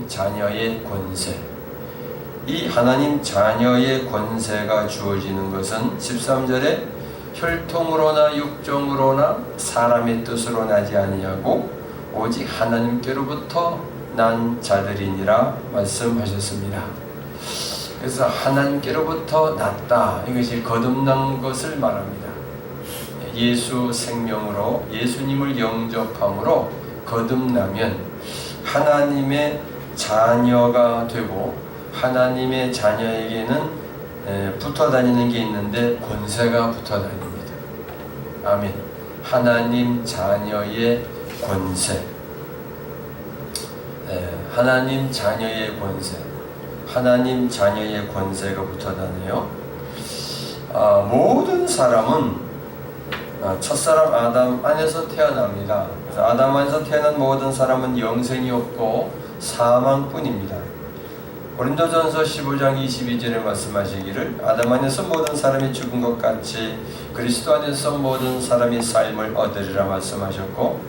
자녀의 권세. 이 하나님 자녀의 권세가 주어지는 것은 13절에 혈통으로나 육정으로나 사람의 뜻으로 나지 아니하고 오직 하나님께로부터 난 자들이니라 말씀하셨습니다. 그래서 하나님께로부터 났다, 이것이 거듭난 것을 말합니다. 예수 생명으로 예수님을 영접함으로 거듭나면 하나님의 자녀가 되고, 하나님의 자녀에게는 붙어 다니는 게 있는데 권세가 붙어 다닙니다. 아멘. 하나님 자녀의 권세. 하나님 자녀의 권세. 하나님 자녀의 권세가 붙어 다녀요. 모든 사람은 첫사람 아담 안에서 태어납니다. 그래서 아담 안에서 태어난 모든 사람은 영생이 없고 사망뿐입니다. 고린도전서 15장 22절에 말씀하시기를 아담 안에서 모든 사람이 죽은 것 같이 그리스도 안에서 모든 사람이 삶을 얻으리라 말씀하셨고,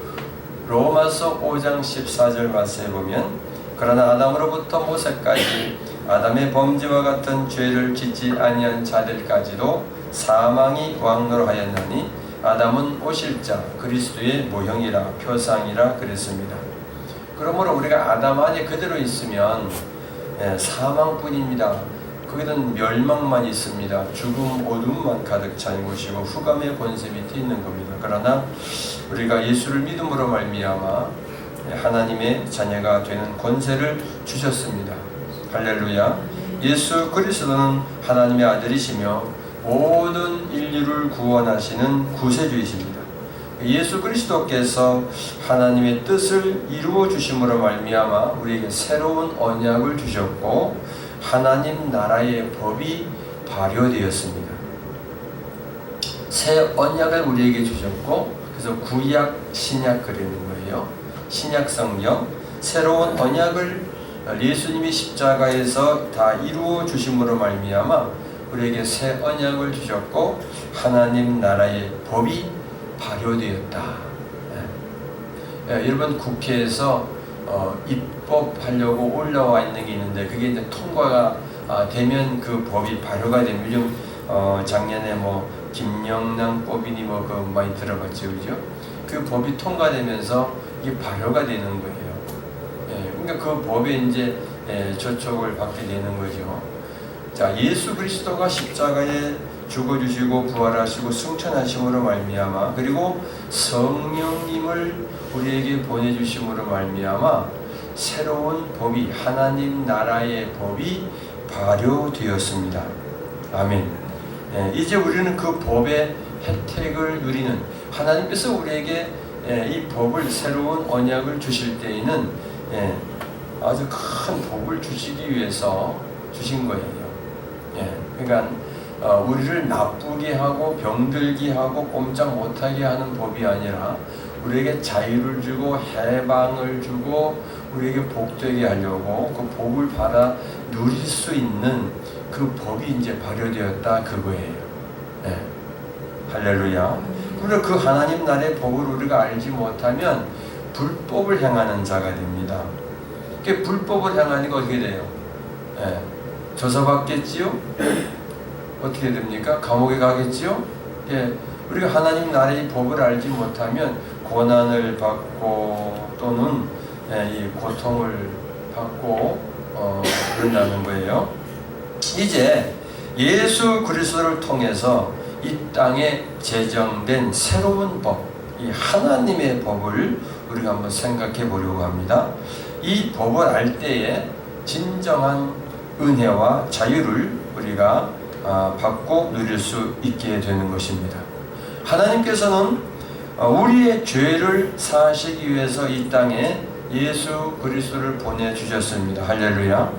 로마서 5장 14절 말씀에 보면 그러나 아담으로부터 모세까지 아담의 범죄와 같은 죄를 짓지 아니한 자들까지도 사망이 왕노하였나니 아담은 오실 자 그리스도의 모형이라 표상이라 그랬습니다. 그러므로 우리가 아담 안에 그대로 있으면 사망뿐입니다. 거기는 멸망만 있습니다. 죽음, 어둠만 가득 찬 곳이고 흑암의 권세 밑에 있는 겁니다. 그러나 우리가 예수를 믿음으로 말미암아 하나님의 자녀가 되는 권세를 주셨습니다. 할렐루야. 예수 그리스도는 하나님의 아들이시며 모든 인류를 구원하시는 구세주이십니다. 예수 그리스도께서 하나님의 뜻을 이루어 주심으로 말미암아 우리에게 새로운 언약을 주셨고 하나님 나라의 법이 발효되었습니다. 새 언약을 우리에게 주셨고, 그래서 구약 신약 그리는 거예요. 신약 성경 새로운 언약을 예수님이 십자가에서 다 이루어 주심으로 말미암아 우리에게 새 언약을 주셨고 하나님 나라의 법이 발효되었다. 여러분 국회에서 입법하려고 올라와 있는 게 있는데 그게 이제 통과가 되면 그 법이 발효가 되면, 요즘 작년에 뭐 김영란법이니 뭐 그 많이 들어봤죠, 그죠? 그 법이 통과되면서 이게 발효가 되는 거예요. 그러니까 그 법에 이제 저촉을 받게 되는 거죠. 자, 예수 그리스도가 십자가에 죽어주시고 부활하시고 승천하심으로 말미암아, 그리고 성령님을 우리에게 보내주심으로 말미암아 새로운 법이, 하나님 나라의 법이 발효되었습니다. 아멘. 이제 우리는 그 법의 혜택을 누리는, 하나님께서 우리에게 이 법을, 새로운 언약을 주실 때에는 아주 큰 복을 주시기 위해서 주신 거예요. 그러니까 우리를 나쁘게 하고 병들게 하고 꼼짝 못하게 하는 법이 아니라 우리에게 자유를 주고 해방을 주고 우리에게 복되게 하려고 그 복을 받아 누릴 수 있는 그 법이 이제 발효되었다, 그거예요. 할렐루야. 그리고 그 하나님 나라의 법을 우리가 알지 못하면 불법을 행하는 자가 됩니다. 그 불법을 행하니까 어떻게 돼요? 조사받겠지요? 어떻게 됩니까? 감옥에 가겠지요? 우리가 하나님 나라의 법을 알지 못하면 고난을 받고 또는 이 고통을 받고 그런다는 거예요. 이제 예수 그리스도를 통해서 이 땅에 제정된 새로운 법, 이 하나님의 법을 우리가 한번 생각해 보려고 합니다. 이 법을 알 때에 진정한 은혜와 자유를 우리가 받고 누릴 수 있게 되는 것입니다. 하나님께서는 우리의 죄를 사하시기 위해서 이 땅에 예수 그리스도를 보내주셨습니다. 할렐루야.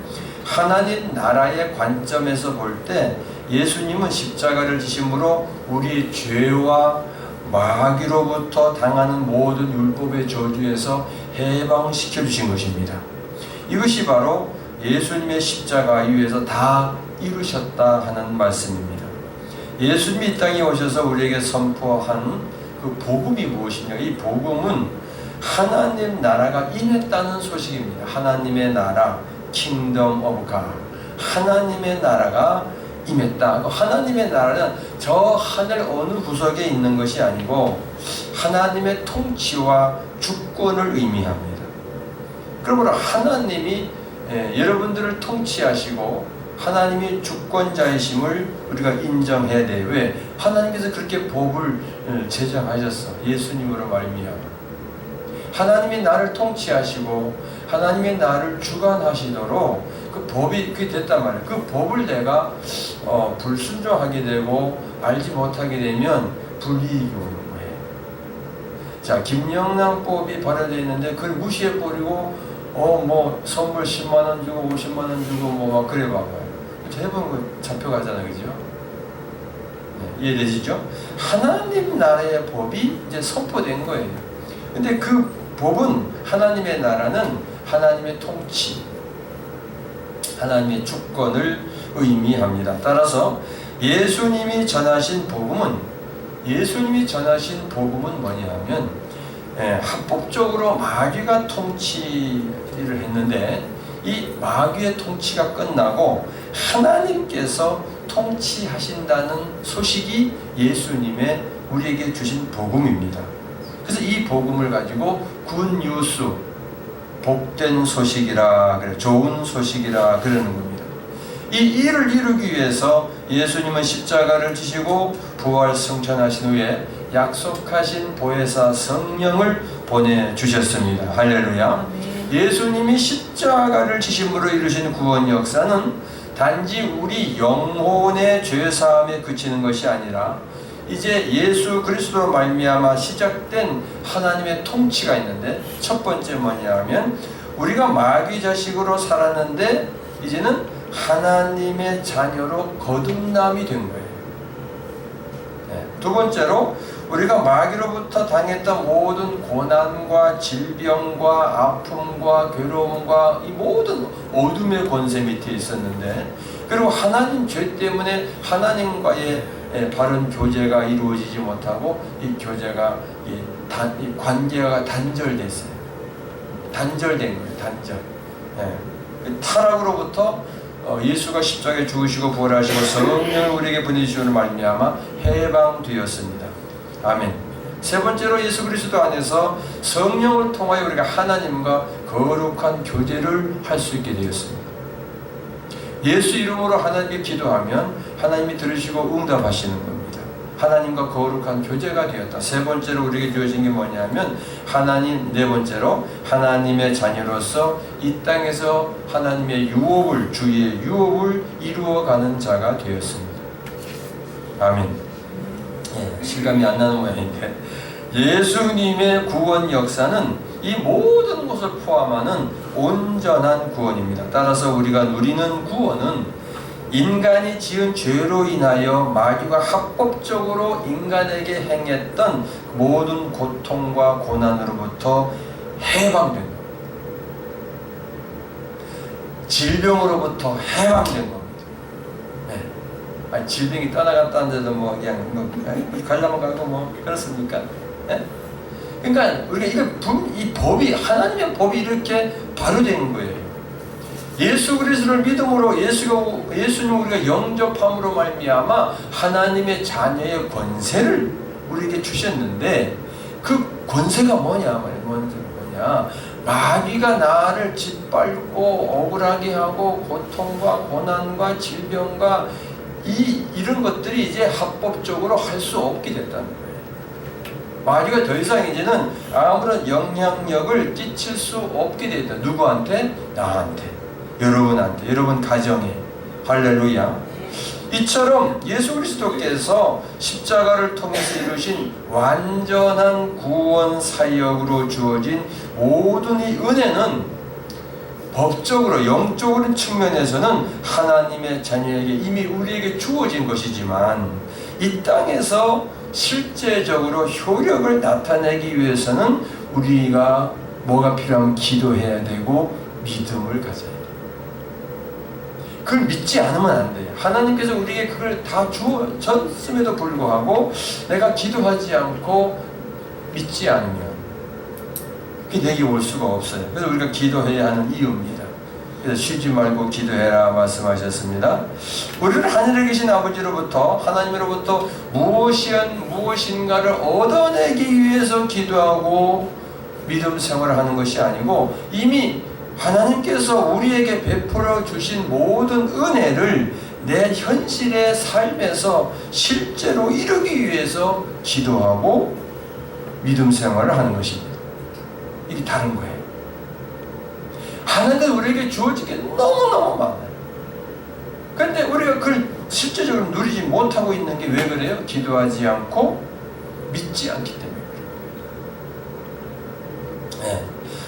하나님 나라의 관점에서 볼 때 예수님은 십자가를 지심으로 우리의 죄와 마귀로부터 당하는 모든 율법의 저주에서 해방시켜 주신 것입니다. 이것이 바로 예수님의 십자가 이후에서 다 이루셨다 하는 말씀입니다. 예수님이 이 땅에 오셔서 우리에게 선포한 그 복음이 무엇이냐? 이 복음은 하나님 나라가 임했다는 소식입니다. 하나님의 나라, 킹덤 오브 갓. 하나님의 나라가 임했다. 하나님의 나라는 저 하늘 어느 구석에 있는 것이 아니고 하나님의 통치와 주권을 의미합니다. 그러므로 하나님이 여러분들을 통치하시고 하나님이 주권자이심을 우리가 인정해야 돼요. 왜? 하나님께서 그렇게 법을 제정하셨어. 예수님으로 말미암아. 하나님이 나를 통치하시고 하나님이 나를 주관하시도록 그 법이 그게 됐단 말이에요. 그 법을 내가 불순종하게 되고 알지 못하게 되면 불이익이 오는 거예요. 자, 김영란법이 발효되어 있는데 그걸 무시해버리고 뭐 선물 10만원 주고 50만원 주고 뭐 막 그래 봐봐요. 해본 거 잡혀가잖아요. 그죠? 네, 이해되시죠? 하나님 나라의 법이 이제 선포된 거예요. 근데 그 법은 하나님의 나라는 하나님의 통치, 하나님의 주권을 의미합니다. 따라서 예수님이 전하신 복음은 뭐냐면 합법적으로 마귀가 통치를 했는데 이 마귀의 통치가 끝나고 하나님께서 통치하신다는 소식이 예수님의 우리에게 주신 복음입니다. 그래서 이 복음을 가지고 굿뉴스, 복된 소식이라 그래, 좋은 소식이라 그러는 겁니다. 이 일을 이루기 위해서 예수님은 십자가를 지시고 부활 승천하신 후에 약속하신 보혜사 성령을 보내주셨습니다. 할렐루야. 예수님이 십자가를 지심으로 이루신 구원 역사는 단지 우리 영혼의 죄사함에 그치는 것이 아니라 이제 예수 그리스도로 말미암아 시작된 하나님의 통치가 있는데, 첫 번째 뭐냐면 우리가 마귀 자식으로 살았는데 이제는 하나님의 자녀로 거듭남이 된 거예요. 두 번째로 우리가 마귀로부터 당했던 모든 고난과 질병과 아픔과 괴로움과 이 모든 어둠의 권세 밑에 있었는데, 그리고 하나님 죄 때문에 하나님과의 바른 교제가 이루어지지 못하고 이 교제가 이 관계가 단절됐어요. 단절된 거예요. 단절. 타락으로부터 예수가 십자가에 죽으시고 부활하시고 성령을 우리에게 보내주시는 말미암아 해방되었습니다. 아멘. 세 번째로 예수 그리스도 안에서 성령을 통하여 우리가 하나님과 거룩한 교제를 할 수 있게 되었습니다. 예수 이름으로 하나님께 기도하면 하나님이 들으시고 응답하시는 겁니다. 하나님과 거룩한 교제가 되었다. 세 번째로 우리에게 주어진 게 뭐냐면 네 번째로 하나님의 자녀로서 이 땅에서 하나님의 유업을, 주의 유업을 이루어가는 자가 되었습니다. 아멘. 실감이 안 나는 모양인데, 예수님의 구원 역사는 이 모든 것을 포함하는 온전한 구원입니다. 따라서 우리가 누리는 구원은 인간이 지은 죄로 인하여 마귀가 합법적으로 인간에게 행했던 모든 고통과 고난으로부터 해방된 겁니다. 질병으로부터 해방된 겁니다. 질병이 떠나갔다는데도 뭐 그냥 가려면 가고 뭐 그렇습니까? 그러니까 우리가 이 법이, 하나님의 법이 이렇게 발효된 거예요. 예수 그리스도를 믿음으로 예수님 우리가 영접함으로 말미암아 하나님의 자녀의 권세를 우리에게 주셨는데, 그 권세가 뭐냐? 마귀가 나를 짓밟고 억울하게 하고 고통과 고난과 질병과 이런 것들이 이제 합법적으로 할 수 없게 됐다는 거예요. 마귀가 더 이상 이제는 아무런 영향력을 끼칠 수 없게 됐다. 누구한테? 나한테, 여러분한테, 여러분 가정에. 할렐루야. 이처럼 예수 그리스도께서 십자가를 통해서 이루신 완전한 구원 사역으로 주어진 모든 이 은혜는 법적으로, 영적인 측면에서는 하나님의 자녀에게 이미 우리에게 주어진 것이지만, 이 땅에서 실제적으로 효력을 나타내기 위해서는 우리가 뭐가 필요하면 기도해야 되고 믿음을 가져야 돼요. 그걸 믿지 않으면 안 돼요. 하나님께서 우리에게 그걸 다 주었음에도 불구하고 내가 기도하지 않고 믿지 않으면 그게 내게 올 수가 없어요. 그래서 우리가 기도해야 하는 이유입니다. 그래서 쉬지 말고 기도해라 말씀하셨습니다. 우리는 하늘에 계신 아버지로부터, 하나님으로부터 무엇인가를 얻어내기 위해서 기도하고 믿음 생활을 하는 것이 아니고, 이미 하나님께서 우리에게 베풀어 주신 모든 은혜를 내 현실의 삶에서 실제로 이루기 위해서 기도하고 믿음 생활을 하는 것입니다. 이게 다른 거예요. 하나님께서 우리에게 주어진 게 너무너무 많아요. 그런데 우리가 그걸 실제적으로 누리지 못하고 있는 게 왜 그래요? 기도하지 않고 믿지 않기 때문에 그래요. 네.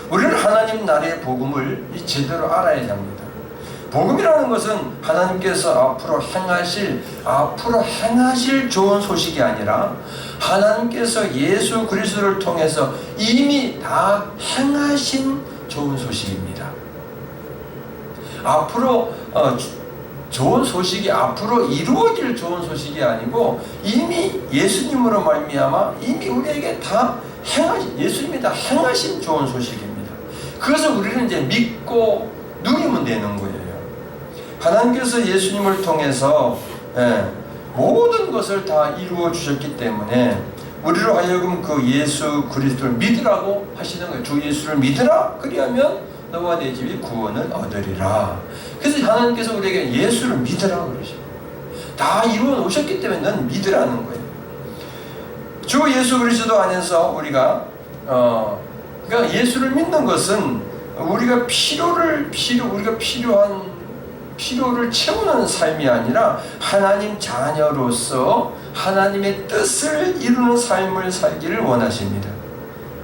우리는 하나님 나라의 복음을 제대로 알아야 합니다. 복음이라는 것은 하나님께서 앞으로 행하실 좋은 소식이 아니라 하나님께서 예수 그리스도를 통해서 이미 다 행하신 좋은 소식입니다. 앞으로 좋은 소식이 앞으로 이루어질 좋은 소식이 아니고, 이미 예수님으로 말미암아 이미 우리에게 다 예수님이 다 행하신 좋은 소식입니다. 그래서 우리는 이제 믿고 누리면 되는 거예요. 하나님께서 예수님을 통해서 모든 것을 다 이루어 주셨기 때문에 우리로 하여금 그 예수 그리스도를 믿으라고 하시는 거예요. 주 예수를 믿으라. 그리하면 너와 내 집이 구원을 얻으리라. 그래서 하나님께서 우리에게 예수를 믿으라 그러시고, 다 이루어 놓으셨기 때문에 넌 믿으라는 거예요. 주 예수 그리스도 안에서 우리가 그러니까 예수를 믿는 것은 우리가 필요를 채우는 삶이 아니라 하나님 자녀로서 하나님의 뜻을 이루는 삶을 살기를 원하십니다.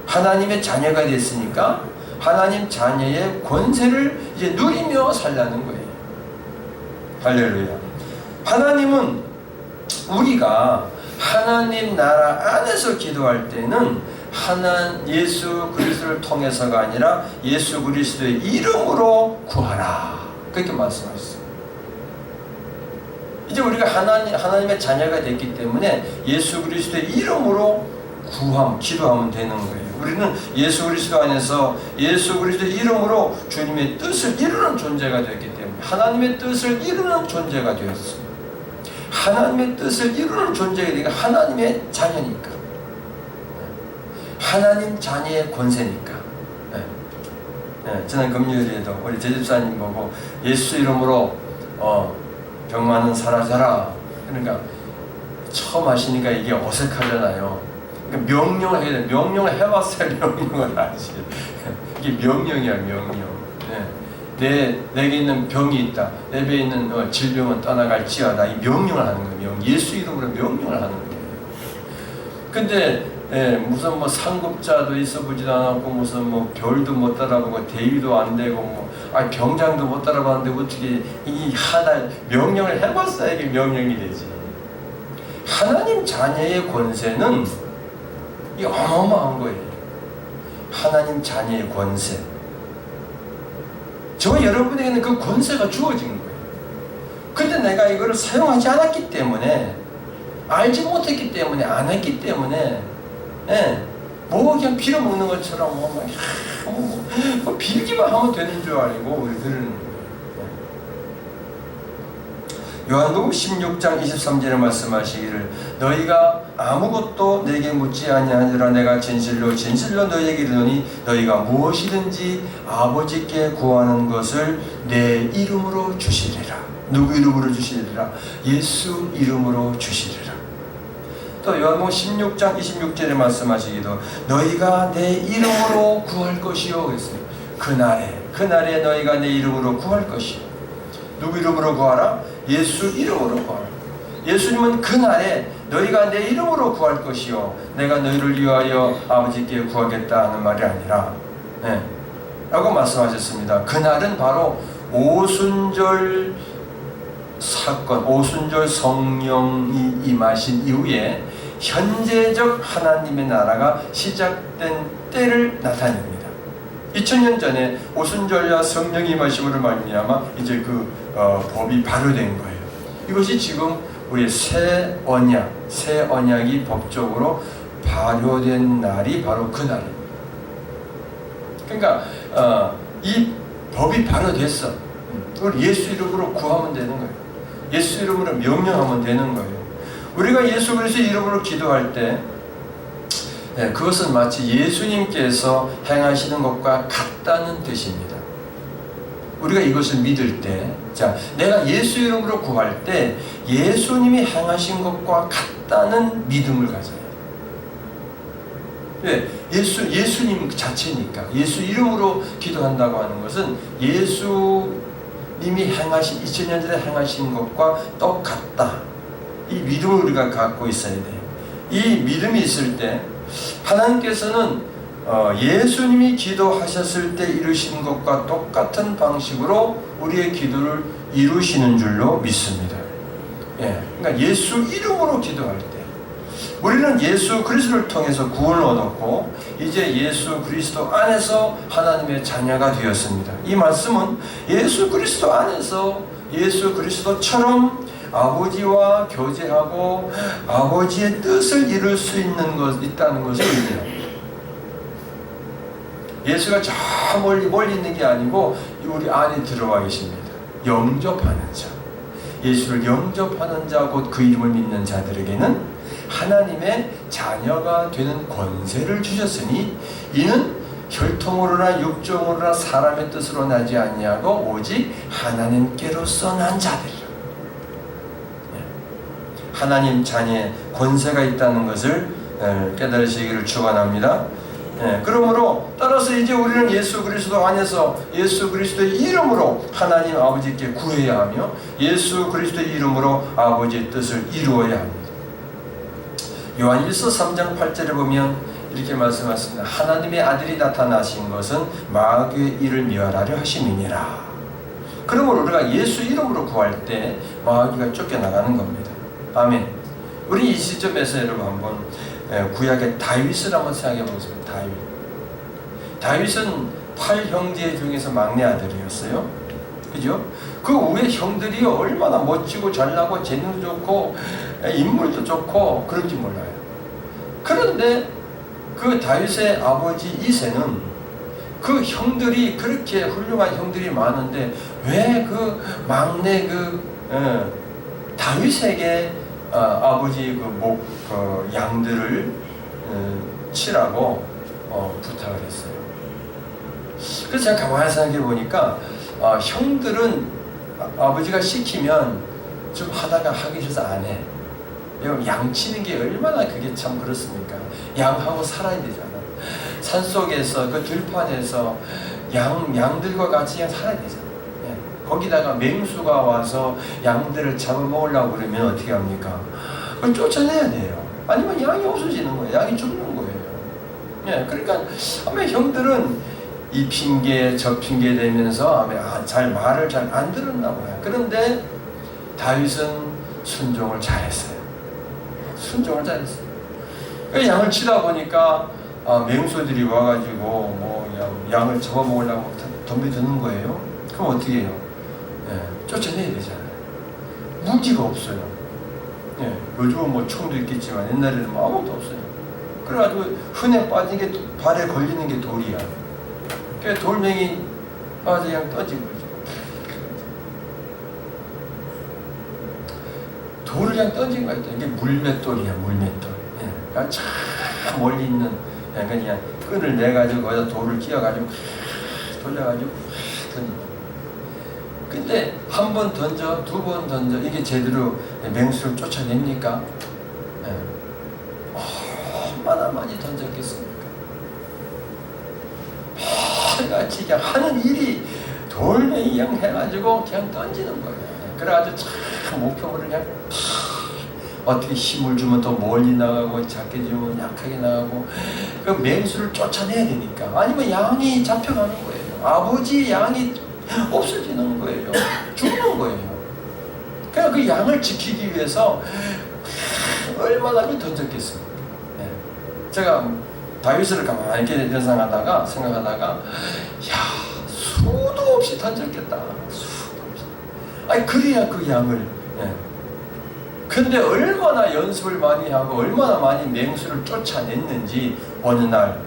하나님의 자녀가 됐으니까 하나님 자녀의 권세를 이제 누리며 살라는 거예요. 할렐루야. 하나님은 우리가 하나님 나라 안에서 기도할 때는 예수 그리스도를 통해서가 아니라 예수 그리스도의 이름으로 구하라, 그렇게 말씀하셨어요. 이제 우리가 하나님의 자녀가 됐기 때문에 예수 그리스도의 이름으로 기도하면 되는 거예요. 우리는 예수 그리스도 안에서 예수 그리스도의 이름으로 주님의 뜻을 이루는 존재가 되었기 때문에 하나님의 뜻을 이루는 존재가 되었어요. 하나님의 뜻을 이루는 존재가 되니까 하나님의 자녀니까, 하나님 자녀의 권세니까. 지난 금요일에도 우리 제집사님 보고 예수 이름으로 병만은 사라져라. 그러니까 처음 하시니까 이게 어색하잖아요. 그러니까 명령을 해야 돼. 명령을 해봤어야 명령을 하지. 이게 명령이야, 명령. 내게 있는 병이 있다. 내 배에 있는 질병은 떠나갈지어다. 이 명령을 하는 거예요. 예수 이름으로 명령을 하는 거예요. 근데 무슨 상급자도 있어 보지도 않았고, 무슨 별도 못 따라보고, 대위도 안 되고, 병장도 못 따라봤는데, 어떻게 명령을 해봤어야 이게 명령이 되지. 하나님 자녀의 권세는 이 어마어마한 거예요. 하나님 자녀의 권세. 저 여러분에게는 그 권세가 주어진 거예요. 근데 내가 이거를 사용하지 않았기 때문에, 알지 못했기 때문에, 안 했기 때문에, 그냥 빌어먹는 것처럼 빌기만 하면 되는 줄 알고 우리들은. 요한복음 16장 23절에 말씀하시기를 너희가 아무것도 내게 묻지 아니하니라. 내가 진실로 진실로 너희에게 이르노니 너희가 무엇이든지 아버지께 구하는 것을 내 이름으로 주시리라. 누구 이름으로 주시리라? 예수 이름으로 주시리라. 또 요한복음 16장 26절에 말씀하시기도 너희가 내 이름으로 구할 것이요 그랬어요. 그날에 너희가 내 이름으로 구할 것이요. 누구 이름으로 구하라? 예수 이름으로 구하라. 예수님은 그날에 너희가 내 이름으로 구할 것이요 내가 너희를 위하여 아버지께 구하겠다 하는 말이 아니라 라고 말씀하셨습니다. 그날은 바로 오순절 사건, 오순절 성령이 임하신 이후에 현재적 하나님의 나라가 시작된 때를 나타냅니다. 2000년 전에 오순절과 성령이 임하심으로 말미암아 이제 그 법이 발효된 거예요. 이것이 지금 우리의 새 언약이 법적으로 발효된 날이 바로 그 날입니다. 그러니까 이 법이 바로 됐어. 우리 예수 이름으로 구하면 되는 거예요. 예수 이름으로 명령하면 되는 거예요. 우리가 예수 그리스도 이름으로 기도할 때 그것은 마치 예수님께서 행하시는 것과 같다는 뜻입니다. 우리가 이것을 믿을 때, 자, 내가 예수 이름으로 구할 때 예수님이 행하신 것과 같다는 믿음을 가져요. 왜? 예수님 자체니까. 예수 이름으로 기도한다고 하는 것은 예수님이 행하신 2000년 전에 행하신 것과 똑같다. 이 믿음을 우리가 갖고 있어야 돼요. 이 믿음이 있을 때 하나님께서는 예수님이 기도하셨을 때 이루신 것과 똑같은 방식으로 우리의 기도를 이루시는 줄로 믿습니다. 그러니까 예수 이름으로 기도할 때 우리는 예수 그리스도를 통해서 구원을 얻었고 이제 예수 그리스도 안에서 하나님의 자녀가 되었습니다. 이 말씀은 예수 그리스도 안에서 예수 그리스도처럼 아버지와 교제하고 아버지의 뜻을 이룰 수 있다는 것을 의미합니다. 예수가 저 멀리 있는 게 아니고 우리 안에 들어와 계십니다. 영접하는 자, 예수를 영접하는 자, 곧 그 이름을 믿는 자들에게는 하나님의 자녀가 되는 권세를 주셨으니 이는 혈통으로나 육종으로나 사람의 뜻으로 나지 아니하고 오직 하나님께로서 난 자들이라. 하나님 자녀의 권세가 있다는 것을 깨달으시기를 축원합니다. 그러므로 따라서 이제 우리는 예수 그리스도 안에서 예수 그리스도의 이름으로 하나님 아버지께 구해야 하며 예수 그리스도의 이름으로 아버지의 뜻을 이루어야 합니다. 요한일서 3장 8절에 보면 이렇게 말씀하십니다. 하나님의 아들이 나타나신 것은 마귀의 일을 멸하려 하심이니라. 그러므로 우리가 예수 이름으로 구할 때 마귀가 쫓겨나가는 겁니다. 아멘. 우리 이 시점에서 여러분 한번 구약의 다윗을 한번 생각해 보겠습니다. 다윗은 8형제 중에서 막내 아들이었어요. 그죠? 그 위에 형들이 얼마나 멋지고 잘나고 재능도 좋고 인물도 좋고 그런지 몰라요. 그런데 그 다윗의 아버지 이새는 그 형들이 그렇게 훌륭한 형들이 많은데 왜 그 막내 다윗에게 아버지 양들을 치라고 부탁을 했어요. 그래서 제가 가만히 생각해 보니까 형들은 아버지가 시키면 좀 하다가 하기 싫어서 안 해. 여러분 양 치는 게 얼마나 그게 참 그렇습니까? 양하고 살아야 되잖아. 산속에서 그 들판에서 양들과 같이 그냥 살아야 되잖아. 거기다가 맹수가 와서 양들을 잡아먹으려고 그러면 어떻게 합니까? 그걸 쫓아내야 돼요. 아니면 양이 없어지는 거예요. 양이 죽는 거예요. 그러니까 아마 형들은 이 핑계 저 핑계 대면서 말을 잘 안 들었나 봐요. 그런데 다윗은 순종을 잘했어요. 양을 치다 보니까 맹수들이 와가지고 양을 잡아먹으려고 덤벼드는 거예요. 그럼 어떻게 해요? 쫓아내야 되잖아요. 무기가 없어요. 요즘은 총도 있겠지만 옛날에는 아무것도 없어요. 그래가지고 흔해 빠진 게 발에 걸리는 게 돌이야. 그래서 돌멩이 빠져 그냥 떠진 거죠. 돌을 그냥 던진 거야. 이게 물맷돌이야, 물맷돌. 그러니까 참 멀리 있는 그냥 끈을 내가지고 거기다 돌을 끼워가지고 돌려가지고 던진 거야. 근데 한 번 던져, 두 번 던져, 이게 제대로 맹수를 쫓아냅니까? 얼마나 많이 던졌겠습니까? 매일같이 그냥 하는 일이 돌멩이 양 해가지고 그냥 던지는 거예요. 그래가지고 참 목표물을 그냥 어떻게 힘을 주면 더 멀리 나가고 작게 주면 약하게 나가고 그 맹수를 쫓아내야 되니까. 아니면 양이 잡혀가는 거예요. 아버지 양이 없어지는 거예요. 죽는 거예요. 그러니까 그 양을 지키기 위해서 얼마나 던졌겠습니까? 제가 다윗을 가만히 이렇게 생각하다가 수도 없이 던졌겠다. 수도 없이. 그래야 그 양을. 근데 얼마나 연습을 많이 하고 얼마나 많이 맹수를 쫓아냈는지 어느 날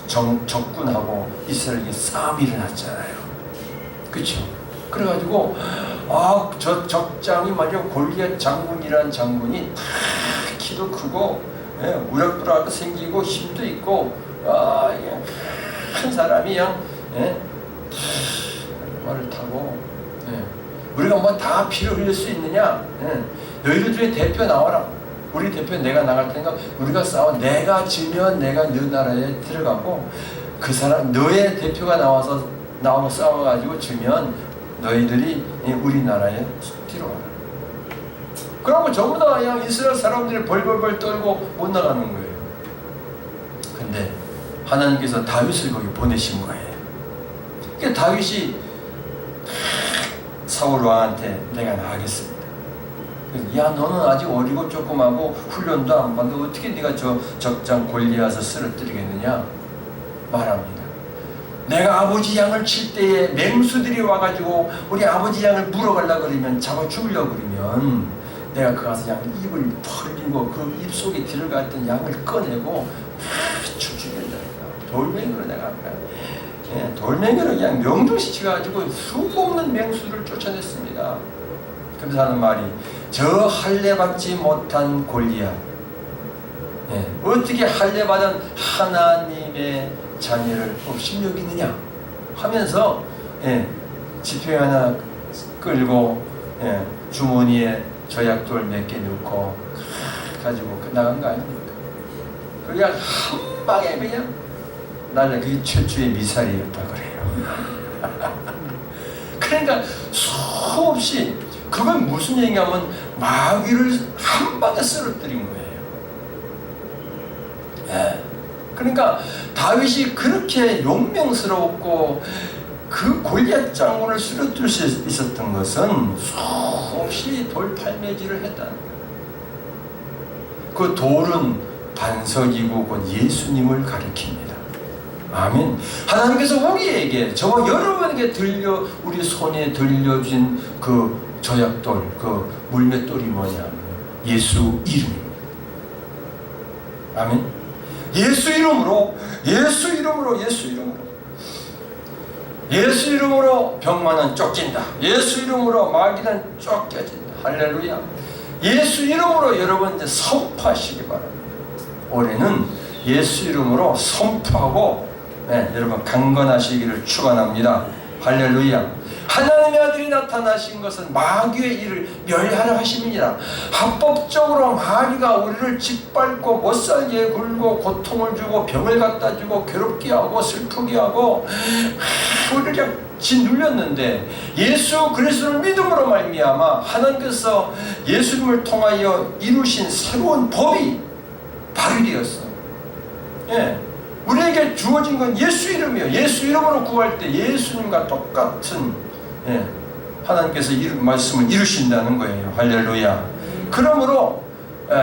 적군하고 이스라엘이 싸움이 일어났잖아요. 그렇죠? 그래가지고 저 적장이 말이야 골리앗 장군이라는 장군이 다 키도 크고 우락부락 생기고 힘도 있고 큰 사람이 그냥 말을 타고 우리가 뭐 다 피를 흘릴 수 있느냐? 너희들 중에 대표 나와라. 우리 대표 내가 나갈 테니까 우리가 싸워. 내가 지면 내가 너 나라에 들어가고 그 사람 너의 대표가 나와서 싸워가지고 지면 너희들이 우리나라에 들어와라. 그러고 전부 다 그냥 이스라엘 사람들이 벌벌벌 떨고 못 나가는 거예요. 근데 하나님께서 다윗을 거기 보내신 거예요. 그러니까 다윗이 사울 왕한테 내가 나가겠습니다. 야 너는 아직 어리고 조그마고 훈련도 안 받고 어떻게 네가 저 적장 골리앗을 쓰러뜨리겠느냐 말합니다. 내가 아버지 양을 칠 때에 맹수들이 와가지고 우리 아버지 양을 물어가려고 그러면 잡아 죽으려고 그러면 내가 그 가서 양 입을 벌리고 그 입 속에 들어갔던 양을 꺼내고 죽인다. 돌멩이로 내가 돌멩이로 그냥 명중시켜가지고 수없는 맹수를 쫓아냈습니다. 그래서 하는 말이 저 할례받지 못한 골리앗 어떻게 할례받은 하나님의 자녀를 없이 여기느냐 하면서 지팡이 하나 끌고 주머니에 저약돌 몇 개 넣고 가지고 나간 거 아닙니까? 그냥 한 방에 그냥 날려. 그게 최초의 미사일이었다 그래요. 그러니까 수없이 그건 무슨 얘기냐면 마귀를 한 방에 쓰러뜨린 거예요. 그러니까 다윗이 그렇게 용맹스럽고 그 골리앗 장군을 쓰러뜨릴 수 있었던 것은 수없이 돌팔매질을 했다는 거예요. 그 돌은 반석이고 곧 예수님을 가리킵니다. 아멘. 하나님께서 우리에게 저와 여러분에게 우리 손에 들려준 그 저약돌, 그 물맷돌이 뭐냐면 예수 이름입니다. 아멘. 예수 이름으로 병만은 쫓긴다. 예수 이름으로 마귀는 쫓겨진다. 할렐루야. 예수 이름으로 여러분 이제 선포하시기 바랍니다. 올해는 예수 이름으로 선포하고 여러분 강건하시기를 축원합니다. 할렐루야. 하나님의 아들이 나타나신 것은 마귀의 일을 멸하려 하심이니라. 합법적으로 마귀가 우리를 짓밟고 못살게 굴고 고통을 주고 병을 갖다 주고 괴롭게 하고 슬프게 하고 우리를 짓눌렸는데 예수 그리스도를 믿음으로 말미암아 하나님께서 예수님을 통하여 이루신 새로운 법이 발휘되었어. 우리에게 주어진 건 예수 이름이에요. 예수 이름으로 구할 때 예수님과 똑같은 하나님께서 말씀을 이루신다는 거예요. 할렐루야. 그러므로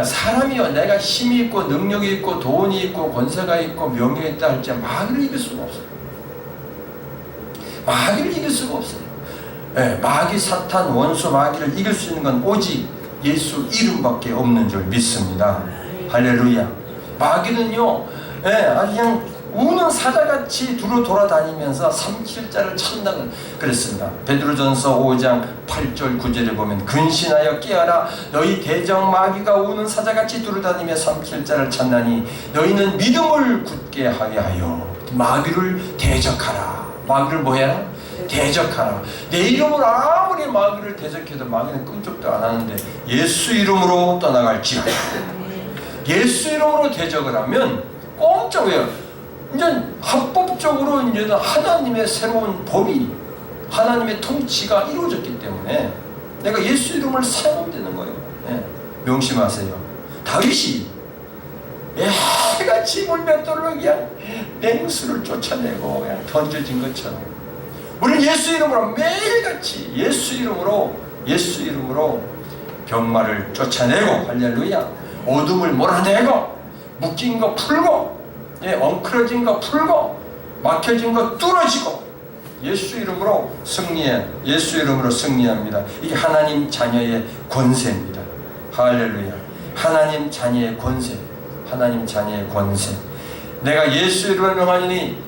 사람이요 내가 힘이 있고 능력이 있고 돈이 있고 권세가 있고 명예가 있다 할지 마귀를 이길 수가 없어요. 마귀를 이길 수가 없어요. 마귀 사탄 원수 마귀를 이길 수 있는 건 오직 예수 이름밖에 없는 줄 믿습니다. 할렐루야. 마귀는요 아주 그냥 우는 사자같이 두루 돌아다니면서 삼킬자를 찾는다고 그랬습니다. 베드로전서 5장 8절 9절에 보면 근신하여 깨어라 너희 대적 마귀가 우는 사자같이 두루다니며 삼킬자를 찾나니 너희는 믿음을 굳게 하여 마귀를 대적하라. 마귀를 뭐해라? 대적하라. 내 이름으로 아무리 마귀를 대적해도 마귀는 끔찍도 안 하는데 예수 이름으로 떠나갈지어다. 예수 이름으로 대적을 하면 꼼짝 왜요? 이제 합법적으로 이제 하나님의 새로운 법이 하나님의 통치가 이루어졌기 때문에 내가 예수 이름을 사용하면 되는 거예요. 명심하세요. 다윗이 매일같이 물맷돌로 그냥 맹수를 쫓아내고 그냥 던져진 것처럼 우리는 예수 이름으로 매일같이 예수 이름으로 병마를 쫓아내고 할렐루야. 어둠을 몰아내고 묶인 거 풀고 엉클어진 거 풀고 막혀진 거 뚫어지고 예수 이름으로 예수 이름으로 승리합니다. 이게 하나님 자녀의 권세입니다. 할렐루야. 하나님 자녀의 권세. 내가 예수 이름을 명하니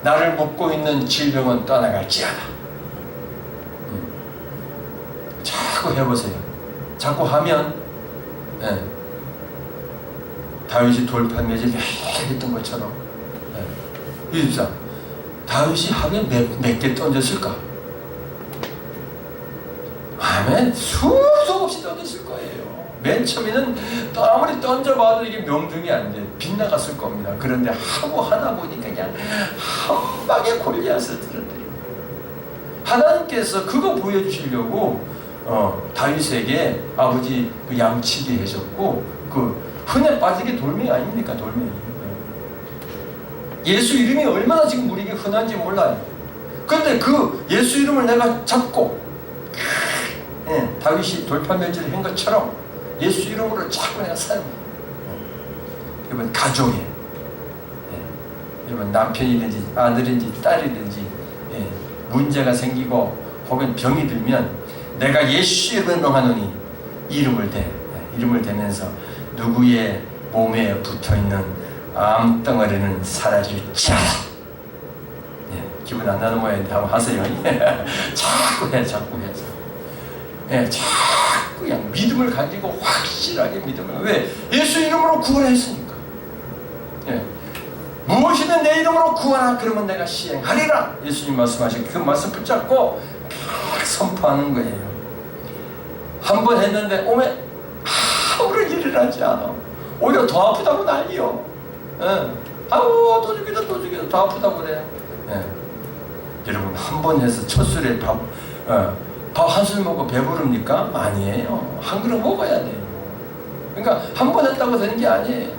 나를 묶고 있는 질병은 떠나갈지어다. 자꾸 해보세요. 자꾸 하면 다윗이 돌판 매질 했던 것처럼 24. 다윗이 하루에 몇 개 던졌을까? 아멘. 수도 없이 던졌을 거예요. 맨 처음에는 아무리 던져봐도 이게 명중이 안 돼. 빗나갔을 겁니다. 그런데 하고 하다 보니까 그냥 한 방에 골리앗을 들어드리고, 하나님께서 그거 보여주시려고 다윗에게 아버지 그 양치기 해줬고, 그 흔해 빠지게 돌멩이 아닙니까? 돌멩이. 예수 이름이 얼마나 지금 우리에게 흔한지 몰라요. 근데 그 예수 이름을 내가 잡고 다윗이 돌판멸질을 한 것처럼 예수 이름으로 자꾸 내가 사용해. 이번 가족에, 이번 남편이든지 아들인지 딸이든지 문제가 생기고 혹은 병이 들면 내가 예수 이름을 명하노니 이름을 대면서 누구의 몸에 붙어있는 암덩어리는 사라질지어다. 기분 안 나는 모양인데 한번 하세요. 자꾸 해. 자꾸 그냥 믿음을 가지고 확실하게 믿음을. 왜? 예수 이름으로 구원했으니까. 무엇이든 내 이름으로 구하라. 그러면 내가 시행하리라. 예수님 말씀하신 그 말씀 붙잡고 선포하는 거예요. 한 번 했는데 오면 아무런 일을 하지 않아. 오히려 더 아프다고 난리요. 아우 또 죽이다 더 아프다고 그래. 여러분 한 번 해서 첫 술에 밥 한 술 먹고 배부릅니까? 아니에요. 한 그릇 먹어야 돼요. 그러니까 한 번 했다고 되는 게 아니에요.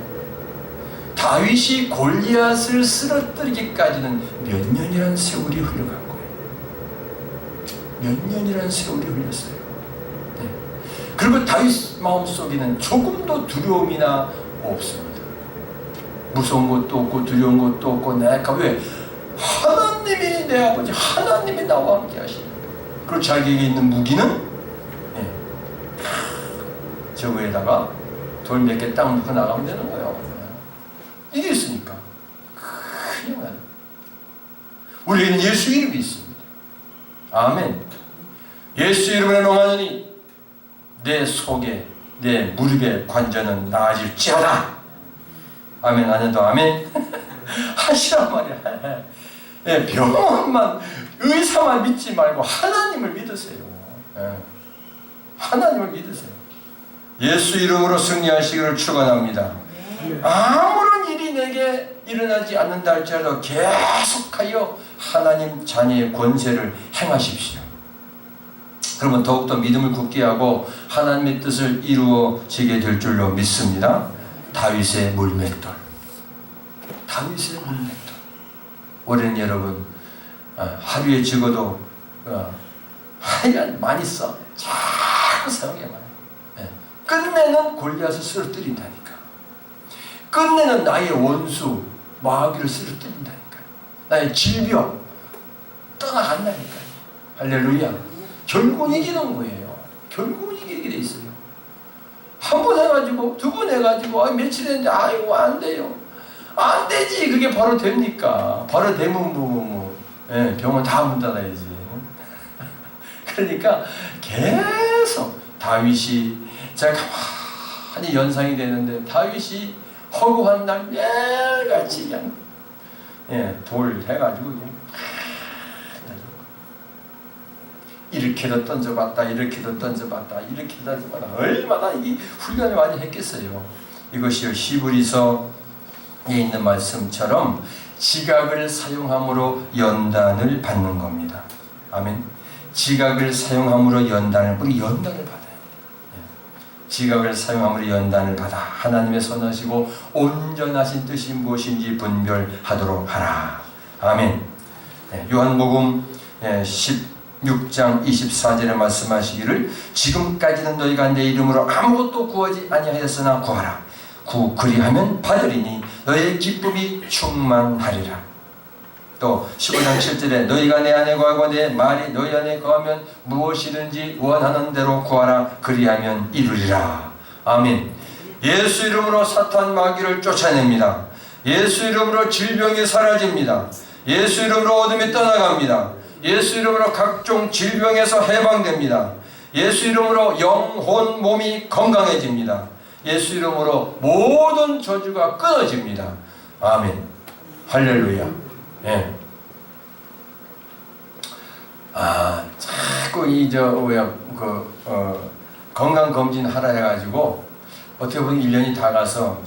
다윗이 골리앗을 쓰러뜨리기까지는 몇 년이란 세월이 흘러간 거예요. 몇 년이란 세월이 흘렀어요. 그리고 다윗 마음속에는 조금도 두려움이나 없습니다. 무서운 것도 없고 두려운 것도 없고. 내가 왜? 하나님이 내 아버지, 하나님이 나와 함께 하시니. 그리고 자기에게 있는 무기는 저 위에다가 돌 몇 개 딱 놓고 나가면 되는 거예요. 이게 있으니까. 그냥 우리에게는 예수 이름이 있습니다. 아멘. 예수 이름으로 명하노니 내 속에 내 무릎의 관절은 나아질지어다. 아멘. 아멘도 아멘. 하시란 말이야. 병원만 의사만 믿지 말고 하나님을 믿으세요. 하나님을 믿으세요. 예수 이름으로 승리하시기를 축원합니다. 아무런 일이 내게 일어나지 않는다 할지라도 계속하여 하나님 자녀의 권세를 행하십시오. 그러면 더욱더 믿음을 굳게 하고 하나님의 뜻을 이루어지게 될 줄로 믿습니다. 다윗의 물맷돌. 다윗의 물맷돌. 올해는 여러분 하루에 적어도 하여간 많이 써. 자꾸 사용해봐요. 끝내는 골리앗을 쓰러뜨린다니까. 끝내는 나의 원수 마귀를 쓰러뜨린다니까. 나의 질병 떠나간다니까. 할렐루야. 결국은 이기는 거예요. 결국은 이기게 돼 있어요. 한 번 해가지고 두 번 해가지고 며칠 했는데 아이고 안 돼요. 안 되지. 그게 바로 됩니까? 바로 되면 병원 다 문 닫아야지. 그러니까 계속 다윗이 제가 가만히 연상이 되는데 다윗이 허구한 날 매일같이 그냥 돌 해가지고 그냥 이렇게도 던져봤다 이렇게도 던져봤다 이렇게도 던져봤다. 얼마나 이 훈련을 많이 했겠어요. 이것이 히브리서에 있는 말씀처럼 지각을 사용함으로 연단을 받는 겁니다. 아멘. 지각을 사용함으로 연단을 받아요. 지각을 사용함으로 연단을 받아 하나님의 선하시고 온전하신 뜻이 무엇인지 분별하도록 하라. 아멘. 요한복음 16장 24절에 말씀하시기를 지금까지는 너희가 내 이름으로 아무것도 구하지 아니하였으나 구하라. 그리하면 받으리니 너희의 기쁨이 충만하리라. 또 15장 7절에 너희가 내 안에 거하고 내 말이 너희 안에 거하면 무엇이든지 원하는 대로 구하라. 그리하면 이루리라. 아멘. 예수 이름으로 사탄 마귀를 쫓아냅니다. 예수 이름으로 질병이 사라집니다. 예수 이름으로 어둠이 떠나갑니다. 예수 이름으로 각종 질병에서 해방됩니다. 예수 이름으로 영혼 몸이 건강해집니다. 예수 이름으로 모든 저주가 끊어집니다. 아멘. 할렐루야. 예. 자꾸 건강 검진 하라 해가지고 어떻게 보면 1년이 다 가서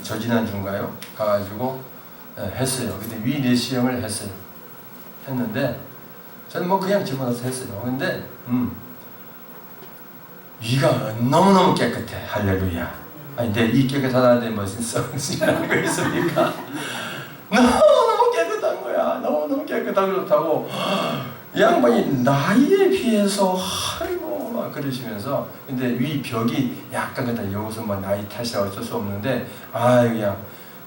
저지난주인가요? 가가지고 했어요. 근데 위 내시경을 했는데 저는 뭐 그냥 집어넣어서 했어요. 근데 위가 너무너무 깨끗해. 할렐루야. 아니 근데 이 깨끗하다는데 무슨 성질하는 거 있습니까? 너무너무 깨끗한 거야. 너무너무 깨끗하고 좋다고 이 양반이 나이에 비해서 아이고 막 그러시면서 근데 위 벽이 약간 그다 여기서 뭐 나이 탓이라 어쩔 수 없는데 그냥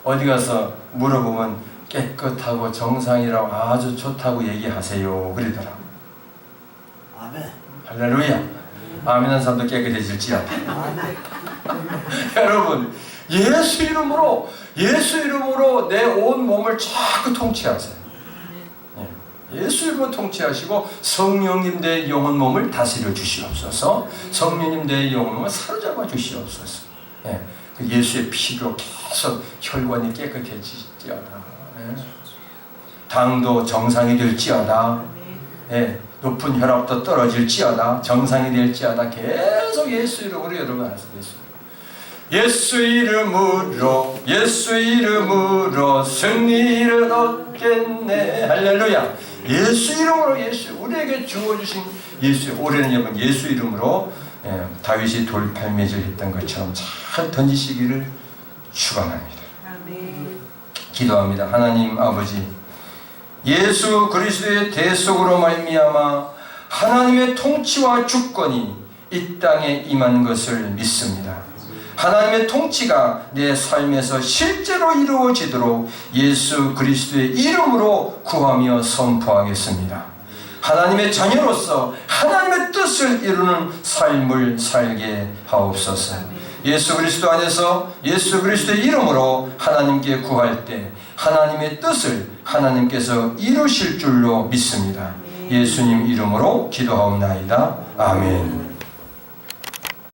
어디 가서 물어보면 깨끗하고 정상이라고 아주 좋다고 얘기하세요 그러더라고. 아멘. 할렐루야. 아멘한 사람도 깨끗해질지어다. 여러분 예수 이름으로 내 온 몸을 자꾸 통치하세요. 예수 이름으로 통치하시고 성령님 내 영혼 몸을 다스려 주시옵소서. 성령님 내 영혼 몸을 사로잡아 주시옵소서. 예수의 피로 계속 혈관이 깨끗해지지어다. 당도 정상이 될지어다. 높은 혈압도 떨어질지어다. 정상이 될지어다. 계속 예수 이름으로 여러분 하세요. 예수 이름으로 승리를 얻겠네. 할렐루야. 예수 이름으로 우리에게 주어주신 올해는 여러분 예수 이름으로 다윗이 돌팔매질 했던 것처럼 잘 던지시기를 축원합니다. 기도합니다. 하나님 아버지, 예수 그리스도의 대속으로 말미암아 하나님의 통치와 주권이 이 땅에 임한 것을 믿습니다. 하나님의 통치가 내 삶에서 실제로 이루어지도록 예수 그리스도의 이름으로 구하며 선포하겠습니다. 하나님의 자녀로서 하나님의 뜻을 이루는 삶을 살게 하옵소서. 예수 그리스도 안에서 예수 그리스도의 이름으로 하나님께 구할 때 하나님의 뜻을 하나님께서 이루실 줄로 믿습니다. 예수님 이름으로 기도하옵나이다. 아멘.